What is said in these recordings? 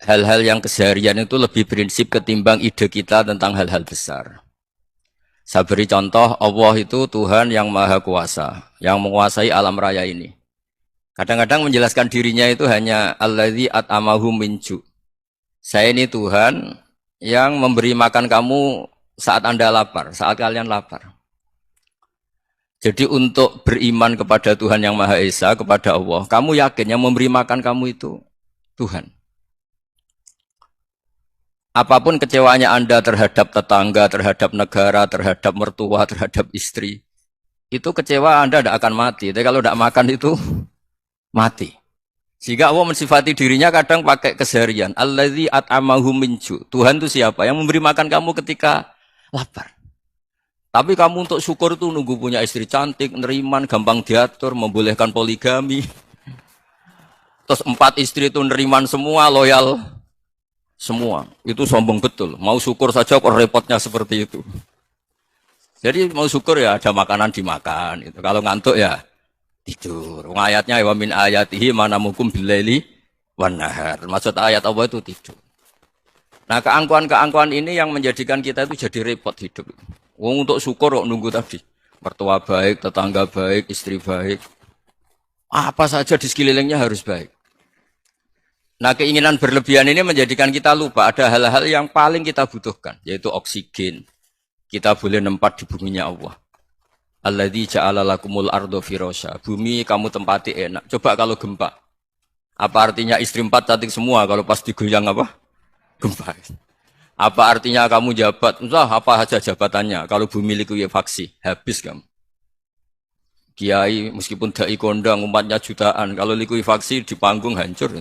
hal-hal yang keseharian itu lebih prinsip ketimbang ide kita tentang hal-hal besar. Saya beri contoh, Allah itu Tuhan yang maha kuasa, yang menguasai alam raya ini. Kadang-kadang menjelaskan dirinya itu hanya alladzi at'amahu min ju'. Saya ini Tuhan yang memberi makan kamu saat Anda lapar, saat kalian lapar. Jadi untuk beriman kepada Tuhan yang Maha Esa, kepada Allah, kamu yakin yang memberi makan kamu itu Tuhan. Apapun kecewanya Anda terhadap tetangga, terhadap negara, terhadap mertua, terhadap istri, itu kecewa Anda tidak akan mati. Tapi kalau tidak makan itu mati. Sehingga Allah mensifati dirinya kadang pakai keseharian. Alladzi at'amahu min ju'. Tuhan itu siapa? Yang memberi makan kamu ketika lapar. Tapi kamu untuk syukur itu nunggu punya istri cantik, neriman, gampang diatur, membolehkan poligami. Terus 4 istri itu neriman semua, loyal semua. Itu sombong betul. Mau syukur saja kok repotnya seperti itu. Jadi mau syukur ya ada makanan dimakan. Itu. Kalau ngantuk ya tidur. Ayatnya wa min ayatihi manamukum billaili wan nahar. Maksud ayat Allah itu tidur. Nah, keangkuhan-keangkuhan ini yang menjadikan kita itu jadi repot hidup. Wong untuk syukur kok nunggu tadi. Mertua baik, tetangga baik, istri baik. Apa saja di sekelilingnya harus baik. Nah, keinginan berlebihan ini menjadikan kita lupa ada hal-hal yang paling kita butuhkan, yaitu oksigen. Kita boleh nempat di buminya Allah. Alladzi ja'ala lakumul ardo firasya. Bumi kamu tempati enak. Coba kalau gempa. Apa artinya istri 4 cantik semua kalau pas digoyang apa? Gempa. Apa artinya kamu jabat? Entah apa saja jabatannya. Kalau bumi likuifaksi, habis kamu. Kiai meskipun dai kondang umatnya jutaan, kalau likuifaksi di panggung hancur.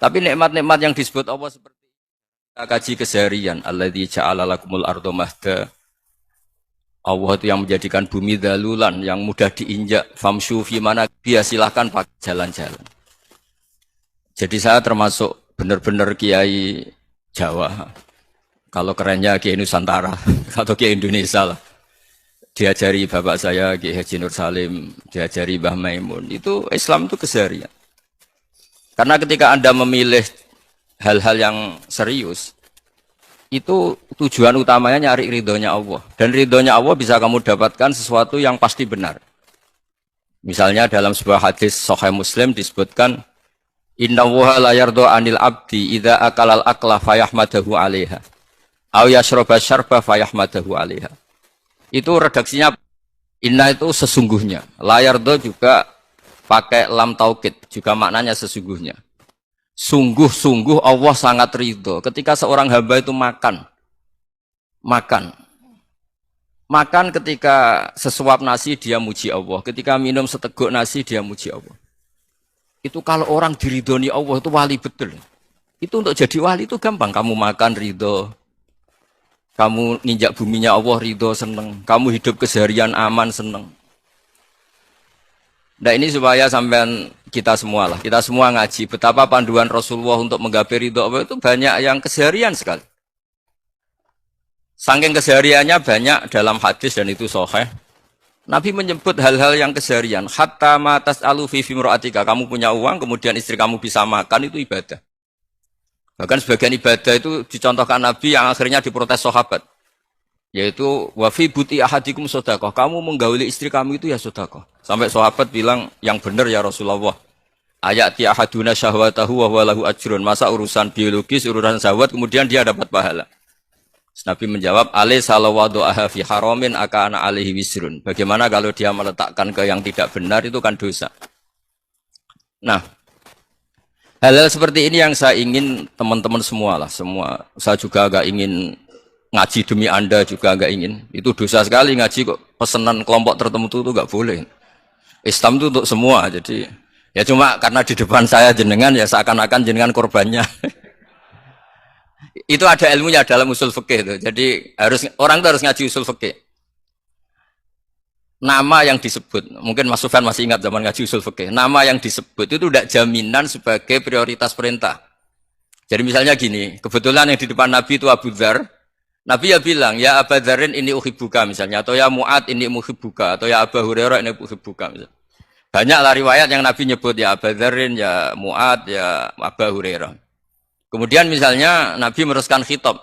Tapi nikmat-nikmat yang disebut Allah seperti kita kaji keseharian. Alladzi ja'ala lakumul ardo mahda. Allah itu yang menjadikan bumi dalulan, yang mudah diinjak. Famshu fi mana dia silahkan pakai jalan-jalan. Jadi saya termasuk benar-benar kiai Jawa. Kalau kerennya kiai Nusantara atau kiai Indonesia lah. Diajari bapak saya Kiai Haji Nur Salim, diajari Mbah Maimun. Itu Islam itu keseharian. Karena ketika Anda memilih hal-hal yang serius, itu tujuan utamanya nyari ridhonya Allah. Dan ridhonya Allah bisa kamu dapatkan sesuatu yang pasti benar. Misalnya dalam sebuah hadis Sahih Muslim disebutkan, Innallaha la yardha 'anil 'abdi idza akalal akla fayahmadahu 'alaiha. Aw yashraba syarba fayahmadahu 'alaiha. Itu redaksinya inna itu sesungguhnya. La yardha juga pakai lam taukid, juga maknanya sesungguhnya. Sungguh-sungguh Allah sangat ridho ketika seorang hamba itu makan. Makan ketika sesuap nasi dia muji Allah. Ketika minum seteguk nasi dia muji Allah. Itu kalau orang diridhoni Allah itu wali betul. Itu untuk jadi wali itu gampang. Kamu makan ridho. Kamu nginjak buminya Allah ridho seneng. Kamu hidup keseharian aman seneng. Nah ini supaya sampean kita semua lah, kita semua ngaji betapa panduan Rasulullah untuk menggapai ridho Allah itu banyak yang keseharian sekali. Saking kesehariannya banyak dalam hadis dan itu sahih. Nabi menyebut hal-hal yang keseharian. Hatta matas alu fi fimroatika. Kamu punya uang, kemudian istri kamu bisa makan itu ibadah. Bahkan sebagian ibadah itu dicontohkan Nabi yang akhirnya diprotes sahabat. Yaitu wafi buti ahadikum sodakoh. Kamu menggauli istri kamu itu ya sodakoh. Sampai sahabat bilang yang benar ya Rasulullah. Ayati ahaduna syahwatahu wa huwa lahu ajrun. Masa urusan biologis, urusan syahwat kemudian dia dapat pahala. Nabi menjawab, alai salawadu'aha fi haramin akana alaihi wisrun. Bagaimana kalau dia meletakkan ke yang tidak benar itu kan dosa. Nah, hal-hal seperti ini yang saya ingin teman-teman semua lah. Semua. Saya juga agak ingin ngaji demi Anda juga agak ingin. Itu dosa sekali ngaji kok pesanan kelompok tertentu itu enggak boleh. Islam itu untuk semua. Jadi ya cuma karena di depan saya jenengan ya seakan-akan jenengan korbannya. Itu ada ilmunya dalam usul fikih itu. Jadi orang itu harus ngaji usul fikih. Nama yang disebut, mungkin Mas Sufyan masih ingat zaman ngaji usul fikih. Nama yang disebut itu tidak jaminan sebagai prioritas perintah. Jadi misalnya gini, kebetulan yang di depan Nabi itu Abu Dzar. Nabi ya bilang, ya Abu Dzarin ini uhibbuka misalnya, atau ya Mu'ad ini uhibbuka, atau ya Abu Hurairah ini uhibbuka misalnya. Banyaklah riwayat yang Nabi nyebut ya Abu Dzarin, ya Mu'ad, ya Abu Hurairah. Kemudian misalnya Nabi meneruskan khitab,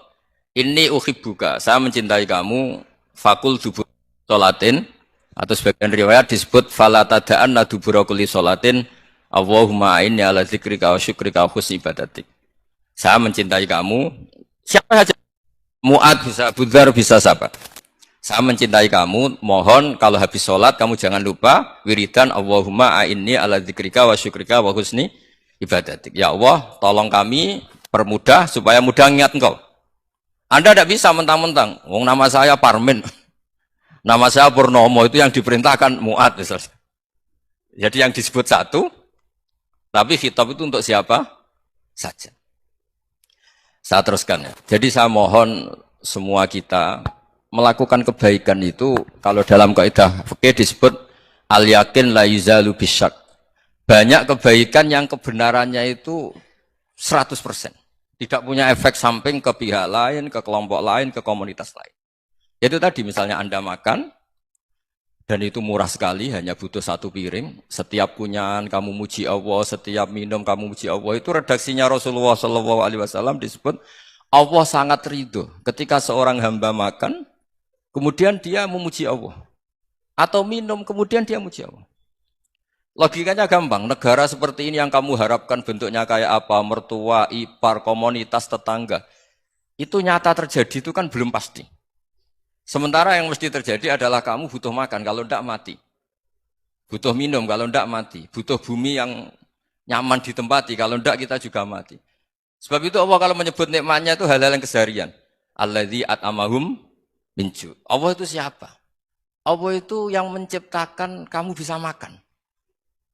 ini uhibbuka, saya mencintai kamu, fakul dubur sholatin, atau sebagian riwayat disebut fala tada'an dubura kulli sholatin, Allahumma inni ala dzikrika wa syukrika wa husni ibadatik. Saya mencintai kamu, siapa saja, Mu'ad bisa, Budhar bisa siapa. Saya mencintai kamu, mohon kalau habis sholat kamu jangan lupa wiridan Allahumma inni ala dzikrika wa syukrika wa husni ibadatik. Ya Allah, tolong kami permudah supaya mudah ingat engkau. Anda tidak bisa mentang-mentang, wong nama saya Parmin, nama saya Purnomo, itu yang diperintahkan Mu'ad misalnya. Jadi yang disebut satu, tapi khitab itu untuk siapa saja. Saya teruskan ya. Jadi saya mohon semua kita melakukan kebaikan itu, kalau dalam kaidah fikih disebut al-yakin la yuzalu bisyak. Banyak kebaikan yang kebenarannya itu 100%. Tidak punya efek samping ke pihak lain, ke kelompok lain, ke komunitas lain. Itu tadi misalnya Anda makan, dan itu murah sekali, hanya butuh satu piring. Setiap kunyahan kamu muji Allah, setiap minum kamu muji Allah. Itu redaksinya Rasulullah SAW disebut, Allah sangat ridho ketika seorang hamba makan, kemudian dia memuji Allah. Atau minum, kemudian dia muji Allah. Logikanya gampang, negara seperti ini yang kamu harapkan bentuknya kayak apa, mertua, ipar, komunitas, tetangga, itu nyata terjadi itu kan belum pasti. Sementara yang mesti terjadi adalah kamu butuh makan, kalau tidak mati. Butuh minum, kalau tidak mati. Butuh bumi yang nyaman ditempati, kalau tidak kita juga mati. Sebab itu Allah kalau menyebut nikmatnya itu hal-hal yang keseharian. Alladzi at'amahum min ju'. Allah itu siapa? Allah itu yang menciptakan kamu bisa makan.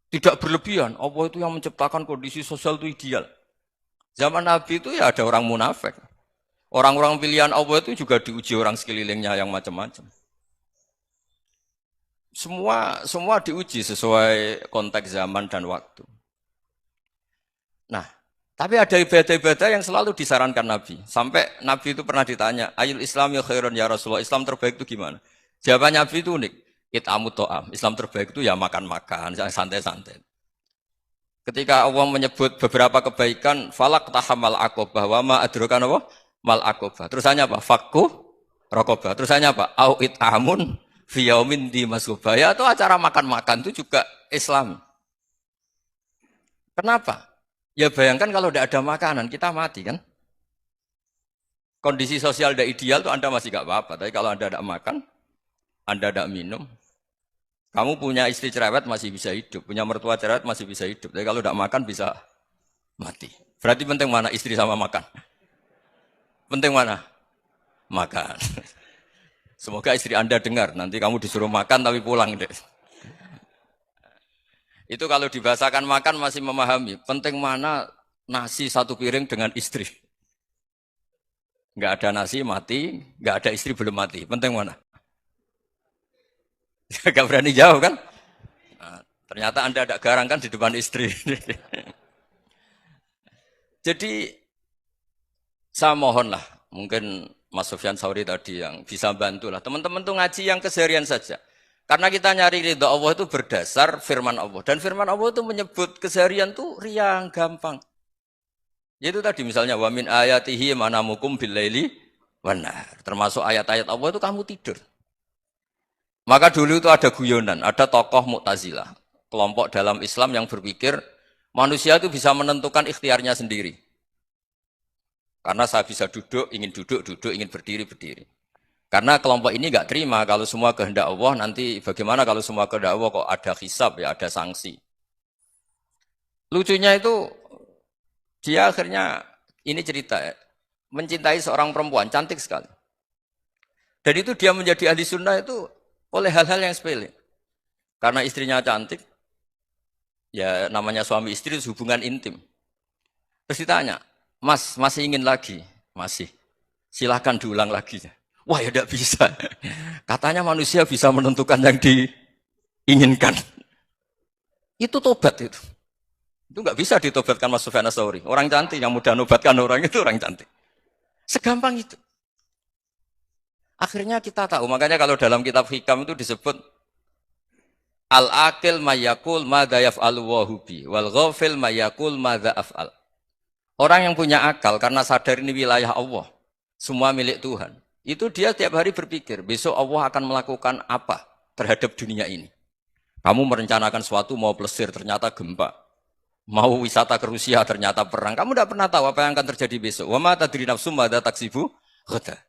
Tidak berlebihan, Allah itu yang menciptakan kondisi sosial itu ideal. Zaman Nabi itu ya ada orang munafik. Orang-orang pilihan Allah itu juga diuji orang sekelilingnya yang macam-macam. Semua diuji sesuai konteks zaman dan waktu. Nah, tapi ada ibadah-ibadah yang selalu disarankan Nabi. Sampai Nabi itu pernah ditanya, Ayul Islam ya khairun ya Rasulullah, Islam terbaik itu gimana? Jawabannya Nabi itu unik. It'amut to'am. Islam terbaik itu ya makan-makan, santai-santai. Ketika Allah menyebut beberapa kebaikan, falak tahamal aqobah, wa ma adrokan apa? Mal aqobah. Terusannya apa? Fakku rokobah. Terusannya apa? Au it'amun fiyaumin di masubah. Ya itu acara makan-makan itu juga Islam. Kenapa? Ya bayangkan kalau tidak ada makanan, kita mati kan? Kondisi sosial tidak ideal itu Anda masih gak apa-apa. Tapi kalau Anda tidak makan, Anda tidak minum, kamu punya istri cerewet masih bisa hidup, punya mertua cerewet masih bisa hidup. Tapi kalau tidak makan bisa mati. Berarti penting mana istri sama makan? Penting mana? Makan. Semoga istri Anda dengar, nanti kamu disuruh makan tapi pulang deh. Itu kalau dibahasakan makan masih memahami. Penting mana nasi satu piring dengan istri. Nggak ada nasi mati, nggak ada istri belum mati. Penting mana? Gak berani jawab kan? Nah, ternyata Anda ada garang kan di depan istri. Jadi saya mohonlah, mungkin Mas Sufyan Sauri tadi yang bisa bantulah. Teman-teman tuh ngaji yang keseharian saja. Karena kita nyari ridha Allah itu berdasar firman Allah. Dan firman Allah itu menyebut keseharian tuh riang, gampang. Yaitu tadi misalnya wa min ayatihi manamukum billaili wan nahar. Termasuk ayat-ayat Allah itu kamu tidur. Maka dulu itu ada guyonan, ada tokoh Mu'tazilah, kelompok dalam Islam yang berpikir manusia itu bisa menentukan ikhtiarnya sendiri. Karena saya bisa duduk, ingin berdiri, berdiri. Karena kelompok ini nggak terima kalau semua kehendak Allah, nanti bagaimana kalau semua kehendak Allah kok ada hisab, ya ada sanksi. Lucunya itu, dia akhirnya, ini cerita ya, mencintai seorang perempuan, cantik sekali. Dan itu dia menjadi ahli sunnah itu oleh hal-hal yang sepele. Karena istrinya cantik, ya namanya suami istri itu hubungan intim. Terus ditanya, Mas, masih ingin lagi? Masih. Silahkan diulang lagi. Wah ya tidak bisa. Katanya manusia bisa menentukan yang diinginkan. Itu tobat itu. Itu nggak bisa ditobatkan Mas Sufyan Ats-Tsauri. Orang cantik yang mudah nobatkan orang itu orang cantik. Segampang itu. Akhirnya kita tahu, makanya kalau dalam kitab hikam itu disebut al-aqil mayakul madza yaf'alu wa hubi wal ghafil mayakul madza af'al. Orang yang punya akal karena sadar ini wilayah Allah, semua milik Tuhan. Itu dia tiap hari berpikir, besok Allah akan melakukan apa terhadap dunia ini. Kamu merencanakan suatu mau plesir, ternyata gempa. Mau wisata ke Rusia, ternyata perang. Kamu tidak pernah tahu apa yang akan terjadi besok. Wa ma tadri nafsum madza taksibu ghadan.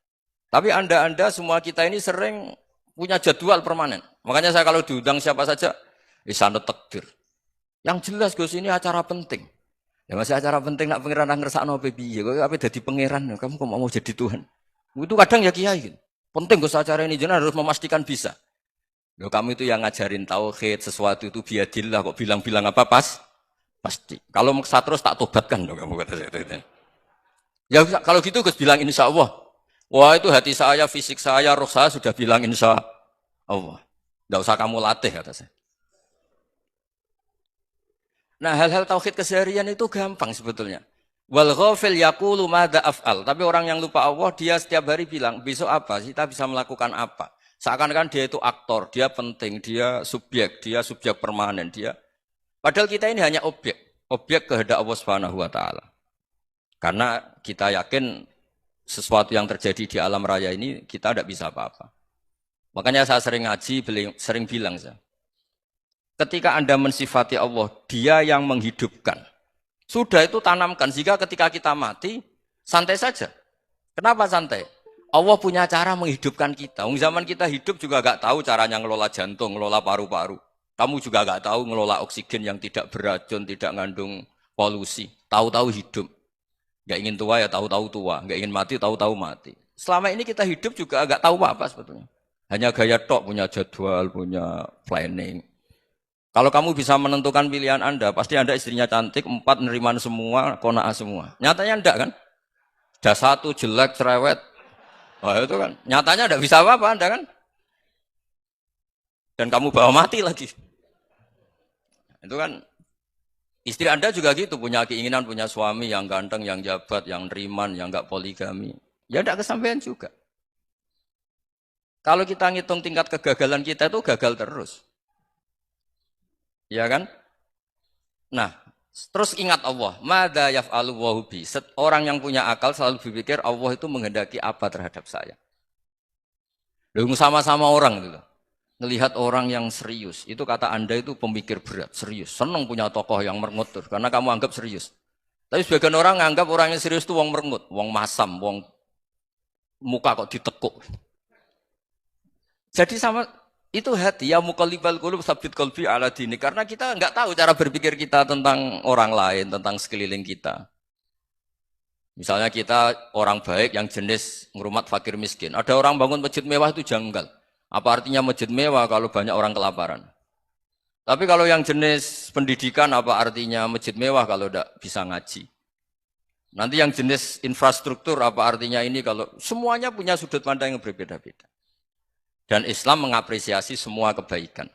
Tapi anda semua kita ini sering punya jadwal permanen. Makanya saya kalau diundang siapa saja, sanad takdir. Yang jelas Gus ini acara penting. Ya masih acara penting nak pangeran ngersakno apa piye? Kok ape dadi pangeran? Kamu kok mau jadi Tuhan? Itu kadang ya kiai. Penting Gus acara ini jenengan harus memastikan bisa. Loh, kamu itu yang ngajarin tauhid, sesuatu itu biadillah kok bilang-bilang apa pasti. Kalau maksa terus tak tobatkan loh kamu kata saya. Ya kalau gitu Gus bilang insya Allah. Wah itu hati saya, fisik saya, roh saya sudah bilang insya Allah. Tidak usah kamu latih kata saya. Nah hal-hal tauhid keseharian itu gampang sebetulnya. Wal ghafil yaqulu madza af'al. Tapi orang yang lupa Allah dia setiap hari bilang besok apa? Kita bisa melakukan apa? Seakan-akan dia itu aktor, dia penting, dia subjek permanen, dia. Padahal kita ini hanya objek kehendak Allah Subhanahu wa taala. Karena kita yakin sesuatu yang terjadi di alam raya ini kita tidak bisa apa-apa. Makanya saya sering ngaji, sering bilang saya. Ketika Anda mensifati Allah, dia yang menghidupkan. Sudah itu tanamkan, sehingga ketika kita mati, santai saja. Kenapa santai? Allah punya cara menghidupkan kita. Zaman kita hidup juga gak tahu caranya ngelola jantung, ngelola paru-paru. Kamu juga gak tahu ngelola oksigen yang tidak beracun, tidak ngandung polusi. Tahu-tahu hidup. Gak ingin tua ya tahu-tahu tua. Gak ingin mati, tahu-tahu mati. Selama ini kita hidup juga gak tahu apa sebetulnya. Hanya gaya tok, punya jadwal, punya planning. Kalau kamu bisa menentukan pilihan Anda, pasti Anda istrinya cantik, 4 neriman semua, kona'ah semua. Nyatanya enggak kan? Sudah 1 jelek, cerewet. Wah itu kan, nyatanya enggak bisa apa-apa Anda kan? Dan kamu bawa mati lagi. Itu kan, istri Anda juga gitu, punya keinginan, punya suami yang ganteng, yang jabat, yang neriman, yang enggak poligami. Ya enggak kesampaian juga. Kalau kita ngitung tingkat kegagalan kita itu gagal terus. Ya kan? Nah, terus ingat Allah. Madza yaf'alu wa bi. Orang yang punya akal selalu berpikir Allah itu menghendaki apa terhadap saya. Lalu sama-sama orang gitu. Ngelihat orang yang serius. Itu kata Anda itu pemikir berat, serius. Senang punya tokoh yang merengut karena kamu anggap serius. Tapi sebagian orang nganggap orang yang serius itu wong merengut, wong masam, wong muka kok ditekuk. Jadi sama itu hati ya muqallibal qulub tsabbit qalbi ala dini karena kita enggak tahu cara berpikir kita tentang orang lain, tentang sekeliling kita. Misalnya kita orang baik yang jenis ngrumat fakir miskin. Ada orang bangun masjid mewah itu janggal. Apa artinya masjid mewah kalau banyak orang kelaparan? Tapi kalau yang jenis pendidikan apa artinya masjid mewah kalau enggak bisa ngaji? Nanti yang jenis infrastruktur apa artinya ini kalau semuanya punya sudut pandang yang berbeda-beda. Dan Islam mengapresiasi semua kebaikan.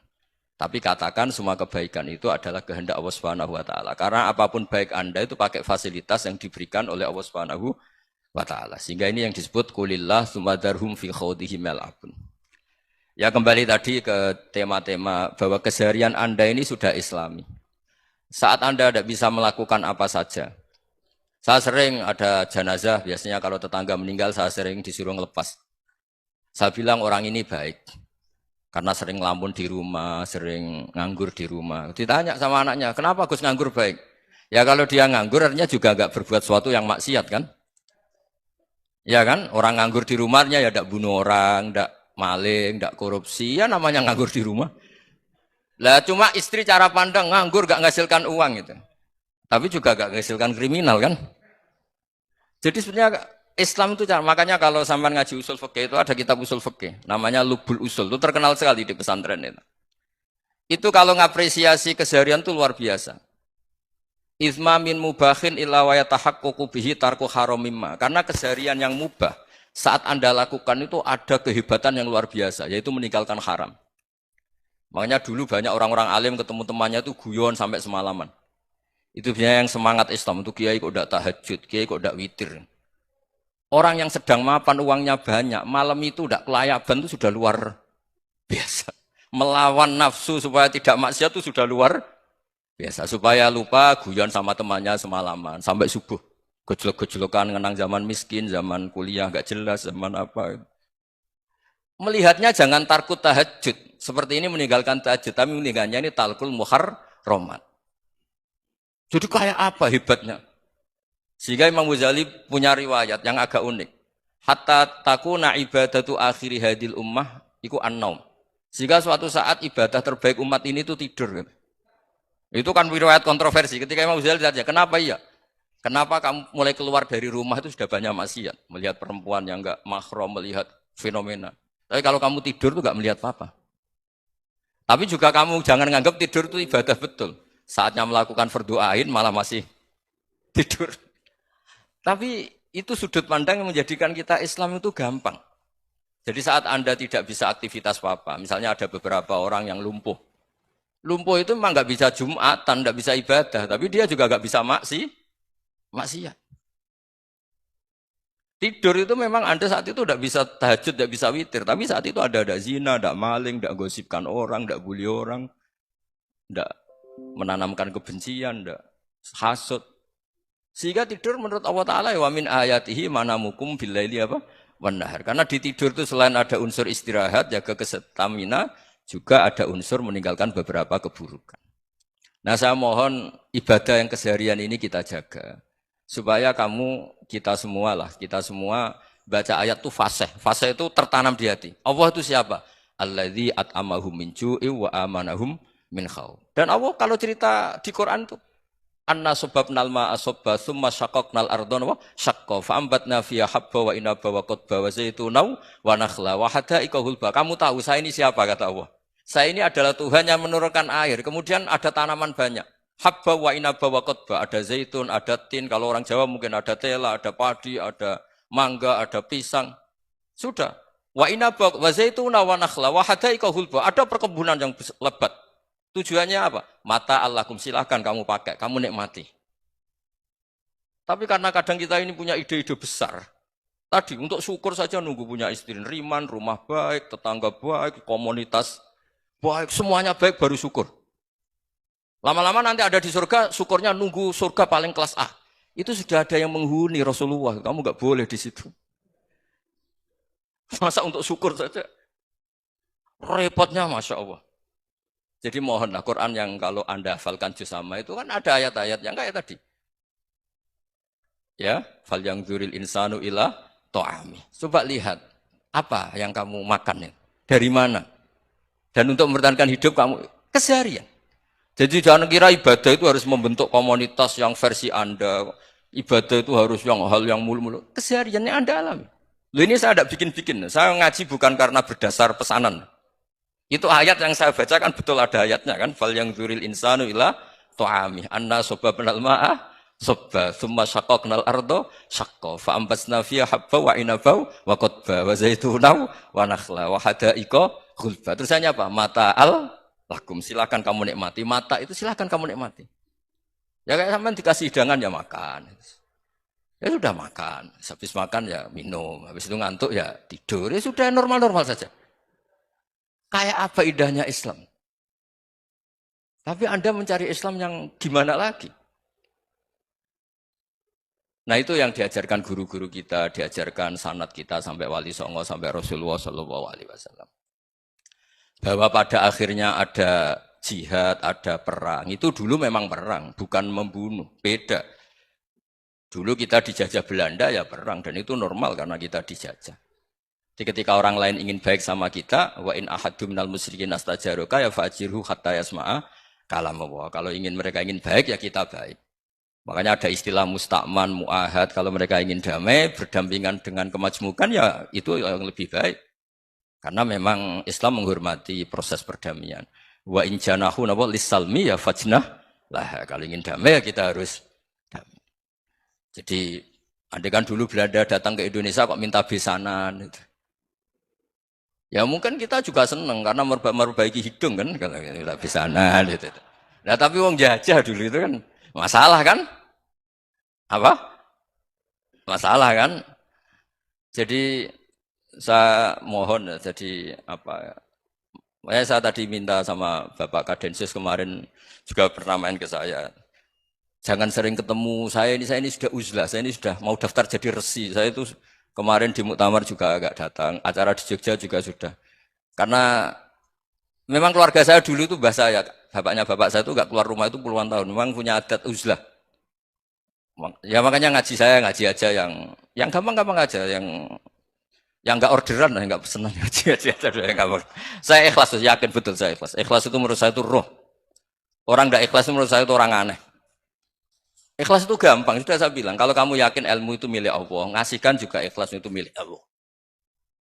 Tapi katakan semua kebaikan itu adalah kehendak Allah Subhanahu wa taala. Karena apapun baik Anda itu pakai fasilitas yang diberikan oleh Allah Subhanahu wa taala. Sehingga ini yang disebut qulillah sumadarhum fi khawdihim yal'abun. Ya kembali tadi ke tema-tema bahwa keseharian Anda ini sudah Islami. Saat Anda tidak bisa melakukan apa saja. Saya sering ada jenazah, biasanya kalau tetangga meninggal saya sering disuruh ngelepas. Saya bilang orang ini baik, karena sering ngelamun di rumah, sering nganggur di rumah. Ditanya sama anaknya, kenapa Gus nganggur baik? Ya kalau dia nganggur artinya juga enggak berbuat sesuatu yang maksiat kan? Ya kan, orang nganggur di rumahnya ya enggak bunuh orang, enggak maling, enggak korupsi, ya namanya nganggur di rumah. Lah cuma istri cara pandang nganggur enggak menghasilkan uang gitu. Tapi juga enggak menghasilkan kriminal kan? Jadi sebenarnya Islam itu makanya kalau sampean ngaji usul fikih itu ada kitab usul fikih namanya Lubul Usul itu terkenal sekali di pesantren itu. Itu kalau ngapresiasi keseharian itu luar biasa. Izma min mubahin illa wa yatahaqqaqu bihi tarku haramimma. Karena keseharian yang mubah saat Anda lakukan itu ada kehebatan yang luar biasa yaitu meninggalkan haram. Makanya dulu banyak orang-orang alim ketemu temannya itu guyon sampai semalaman. Itu biasanya yang semangat Islam itu kiai kok ndak tahajud, kiai kok ndak witir. Orang yang sedang mapan uangnya banyak, malam itu udah kelayaban itu sudah luar biasa. Melawan nafsu supaya tidak maksiat itu sudah luar biasa. Supaya lupa guyon sama temannya semalaman sampai subuh. Gojlok-gojlokan ngenang zaman miskin, zaman kuliah nggak jelas, zaman apa. Melihatnya jangan tarkut tahajud. Seperti ini meninggalkan tahajud, tapi meninggalnya ini talkul muharramat. Jadi kayak apa hebatnya? Sehingga Imam Ghazali punya riwayat yang agak unik. Hatta takuna ibadatu akhiri hadil ummah iku an-naum. Sehingga suatu saat ibadah terbaik umat ini itu tidur. Itu kan riwayat kontroversi. Ketika Imam Ghazali ditanya, kenapa iya? Kenapa kamu mulai keluar dari rumah itu sudah banyak maksiat? Melihat perempuan yang enggak mahram, melihat fenomena. Tapi kalau kamu tidur itu enggak melihat apa-apa. Tapi juga kamu jangan nganggap tidur itu ibadah betul. Saatnya melakukan fardu ain malah masih tidur. Tapi itu sudut pandang yang menjadikan kita Islam itu gampang. Jadi saat Anda tidak bisa aktivitas apa-apa, misalnya ada beberapa orang yang lumpuh. Lumpuh itu memang nggak bisa Jumatan, nggak bisa ibadah, tapi dia juga nggak bisa maksiat. Tidur itu memang Anda saat itu tidak bisa tahajud, tidak bisa witir, tapi saat itu ada zina, ada maling, tidak gosipkan orang, tidak bully orang, tidak menanamkan kebencian, tidak hasut. Sehingga tidur menurut Allah Ta'ala wa min ayatihi manamukum billaili apa? Wanahar. Karena di tidur itu selain ada unsur istirahat, jaga kestamina, juga ada unsur meninggalkan beberapa keburukan. Nah saya mohon ibadah yang keseharian ini kita jaga. Supaya kita semua baca ayat itu fasih. Fasih itu tertanam di hati. Allah itu siapa? Alladzi at'amahum min ju'i wa amanahum min khauf. Dan Allah kalau cerita di Quran itu anna sababnal ma'a sabba tsumma syaqaqnal ardha wa syaqqa fa ambatna fiha habba wa inaba wa qadba wa zaituna wa nakhla wa hada'iqa hulba. Kamu tahu saya ini siapa kata Allah? Saya ini adalah Tuhan yang menurunkan air, kemudian ada tanaman banyak. Habba wa inaba wa qadba, ada zaitun, ada tin, kalau orang Jawa mungkin ada tela, ada padi, ada mangga, ada pisang. Sudah. Wa inaba wa zaituna wa nakhla wa hada'iqa hulba. Ada perkebunan yang lebat. Tujuannya apa? Mata Allahkum, silahkan kamu pakai, kamu nikmati. Tapi karena kadang kita ini punya ide-ide besar. Tadi untuk syukur saja nunggu punya istri riman, rumah baik, tetangga baik, komunitas baik, semuanya baik baru syukur. Lama-lama nanti ada di surga, syukurnya nunggu surga paling kelas A. Itu sudah ada yang menghuni Rasulullah, kamu nggak boleh di situ. Masa untuk syukur saja? Repotnya Masya Allah. Jadi mohonlah Quran yang kalau Anda hafalkan juz sama itu kan ada ayat-ayat yang kayak tadi. Ya, fal yang dzuril insanu ila ta'ami. Coba lihat apa yang kamu makan ya? Dari mana? Dan untuk mempertahankan hidup kamu keseharian. Jadi jangan kira ibadah itu harus membentuk komunitas yang versi Anda. Ibadah itu harus yang hal yang mulu-mulu. Kesehariannya Anda alami. Loh ini saya tidak bikin-bikin. Saya ngaji bukan karena berdasar pesanan. Itu ayat yang saya baca kan betul ada ayatnya kan. Fal yang dzuril insanu ila ta'ami. Anna sababnal ma'a sabba. Thumma syaqaqnal ardo syaqqa. Fa'ambasna fiha habba wa inabau wa qadba wa zaituna wa nakhla wa hada'iqa ghulba. Terusannya apa? Mata'al lakum. Silakan kamu nikmati. Mata itu silakan kamu nikmati. Ya kayak sampean dikasih hidangan ya makan. Ya sudah makan. Habis makan ya minum. Habis itu ngantuk ya tidur. Ya sudah normal-normal saja. Kayak apa indahnya Islam. Tapi Anda mencari Islam yang gimana lagi? Nah itu yang diajarkan guru-guru kita, diajarkan sanad kita sampai Wali Songo, sampai Rasulullah SAW. Bahwa pada akhirnya ada jihad, ada perang. Itu dulu memang perang, bukan membunuh. Beda. Dulu kita dijajah Belanda ya perang, dan itu normal karena kita dijajah. Jadi ketika orang lain ingin baik sama kita, wa in ahadum minal musyrikin astajaruka ya fa'jirhu hatta yasma'a kalam Allah. Kalau mereka ingin baik ya kita baik. Makanya ada istilah mustakman, mu'ahad. Kalau mereka ingin damai, berdampingan dengan kemajmukan ya itu yang lebih baik. Karena memang Islam menghormati proses perdamaian. Wa in janahu nawa lisalmi ya fajnah lah. Kalau ingin damai ya kita harus damai. Jadi andai kan dulu Belanda datang ke Indonesia kok minta besanan gitu. Ya mungkin kita juga senang karena memperbaiki hidung kan kalau kita besanan gitu. Nah tapi wong jajah dulu itu kan masalah kan? Apa? Masalah kan? Jadi saya mohon jadi apa? Saya tadi minta sama Bapak Kadensus kemarin juga pernah main ke saya. Jangan sering ketemu saya ini sudah uzlah, saya ini sudah mau daftar jadi resi. Saya itu kemarin di muktamar juga agak datang, acara di Jogja juga sudah. Karena memang keluarga saya dulu itu bahasa ya, bapaknya bapak saya itu nggak keluar rumah itu puluhan tahun. Memang punya adat uzlah. Ya makanya ngaji saya ngaji aja yang gampang-gampang aja, yang nggak orderan, yang nggak pesenan ngaji aja yang gampang. Saya ikhlas, yakin betul saya ikhlas. Ikhlas itu menurut saya itu roh. Orang nggak ikhlas itu menurut saya itu orang aneh. Ikhlas itu gampang, sudah saya bilang. Kalau kamu yakin ilmu itu milik Allah, ngasihkan juga ikhlas itu milik Allah.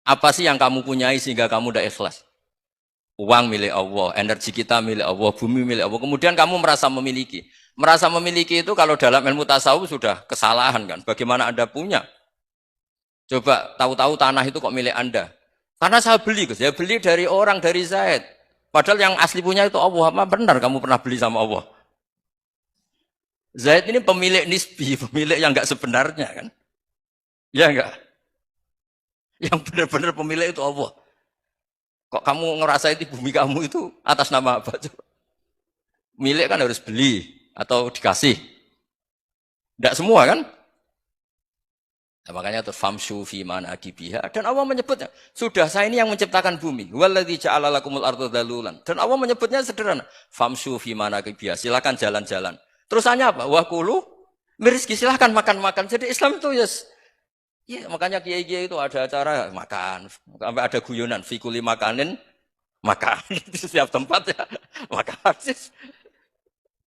Apa sih yang kamu punyai sehingga kamu udah ikhlas? Uang milik Allah, energi kita milik Allah, bumi milik Allah. Kemudian kamu merasa memiliki. Merasa memiliki itu kalau dalam ilmu tasawuf sudah kesalahan kan. Bagaimana Anda punya? Coba tahu-tahu tanah itu kok milik Anda. Karena saya beli, Gus. Ya beli dari orang, dari Zaid. Padahal yang asli punya itu Allah. Apa benar kamu pernah beli sama Allah? Zaid ini pemilik nisbi, pemilik yang enggak sebenarnya kan. Ya enggak? Yang benar-benar pemilik itu Allah. Kok kamu ngerasa itu bumi kamu itu atas nama apa? Coba. Milik kan harus beli atau dikasih. Tidak semua kan? Nah, makanya terus famsu fi manakibiha dan Allah menyebutnya sudah saya ini yang menciptakan bumi waladzi ja'ala lakumul arda dalulan dan Allah menyebutnya sederhana famsu fi manakibiha silakan jalan-jalan terusannya apa wa kulu mirizki silakan makan-makan jadi Islam itu yes ya makanya kiai-kiai itu ada acara makan sampai ada guyonan fi kulli makanin makan di setiap tempat ya makan